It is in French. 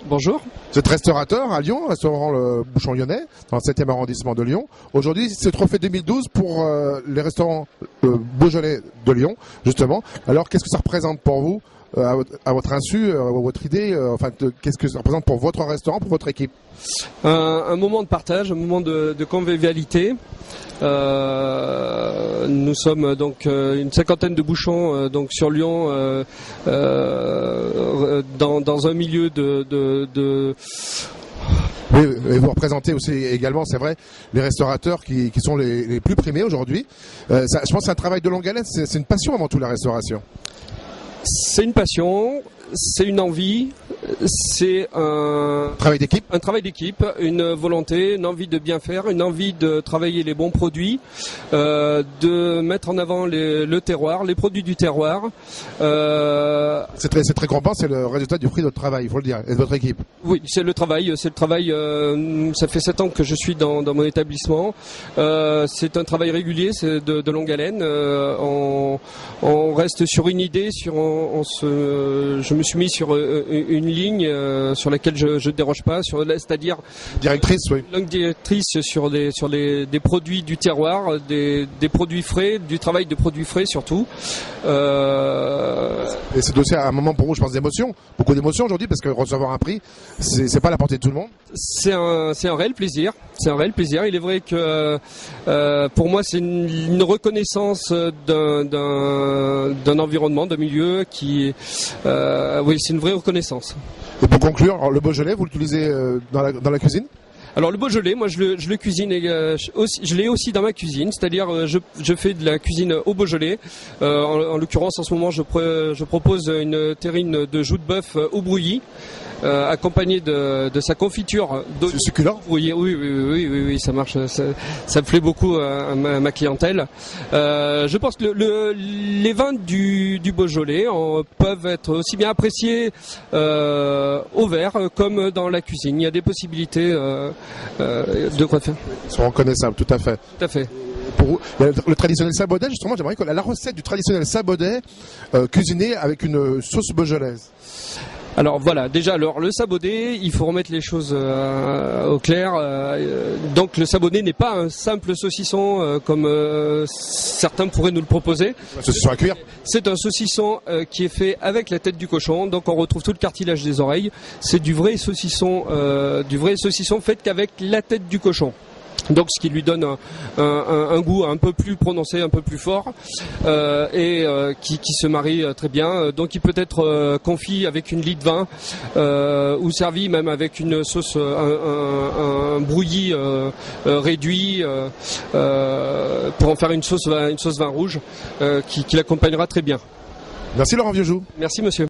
Bonjour. Vous êtes restaurateur à Lyon, restaurant le Bouchon Lyonnais, dans le 7e arrondissement de Lyon. Aujourd'hui, c'est le trophée 2012 pour les restaurants Beaujolais de Lyon, justement. Alors, qu'est-ce que ça représente pour vous, à votre insu, votre idée, qu'est-ce que ça représente pour votre restaurant, pour votre équipe? Un moment de partage, un moment de convivialité. Nous sommes donc une cinquantaine de bouchons donc sur Lyon, dans un milieu de... Oui, et vous représentez aussi également, c'est vrai, les restaurateurs qui sont les plus primés aujourd'hui. Je pense que c'est un travail de longue haleine, c'est une passion avant tout, la restauration. C'est une passion, c'est une envie, c'est un travail d'équipe. Un travail d'équipe, une volonté, une envie de bien faire, une envie de travailler les bons produits, de mettre en avant le terroir, les produits du terroir. C'est très grand, c'est le résultat du fruit de votre travail, il faut le dire, et de votre équipe. Oui, c'est le travail. Ça fait 7 ans que je suis dans mon établissement. C'est un travail régulier, c'est de longue haleine. On reste sur une idée, je me suis mis sur une ligne sur laquelle je ne déroge pas, c'est-à-dire directrice, oui. Longue directrice sur des produits du terroir, des produits frais, du travail de produits frais surtout. Et c'est aussi un moment pour vous, je pense, d'émotion, beaucoup d'émotions aujourd'hui, parce que recevoir un prix, c'est pas à la portée de tout le monde. C'est un réel plaisir. C'est un réel plaisir. Il est vrai que pour moi, c'est une reconnaissance d'un environnement, d'un milieu qui, oui, c'est une vraie reconnaissance. Et pour conclure, alors, le Beaujolais, vous l'utilisez dans la cuisine? Alors le Beaujolais, moi je le cuisine, je l'ai aussi dans ma cuisine, c'est-à-dire je fais de la cuisine au Beaujolais. En l'occurrence, en ce moment, je propose une terrine de joue de bœuf au brouillis. Accompagné de sa confiture d'eau succulent. Oui, ça marche, ça plaît beaucoup à ma clientèle. Je pense que les vins du Beaujolais peuvent être aussi bien appréciés au verre comme dans la cuisine. Il y a des possibilités de quoi faire. Ils sont reconnaissables, tout à fait. Tout à fait. Pour vous, le traditionnel sabaudet, justement, j'aimerais que la recette du traditionnel sabaudet cuisiné avec une sauce beaujolaise. Alors voilà, déjà le sabaudet, il faut remettre les choses au clair. Donc le sabaudet n'est pas un simple saucisson comme certains pourraient nous le proposer. Un saucisson à cuire. C'est un saucisson qui est fait avec la tête du cochon, donc on retrouve tout le cartilage des oreilles. C'est du vrai saucisson fait qu'avec la tête du cochon. Donc ce qui lui donne un goût un peu plus prononcé, un peu plus fort, et qui se marie très bien. Donc il peut être confit avec une lie de vin ou servi même avec une sauce, un brouillis réduit pour en faire une sauce vin rouge qui l'accompagnera très bien. Merci Laurent Vieuxjoux. Merci monsieur.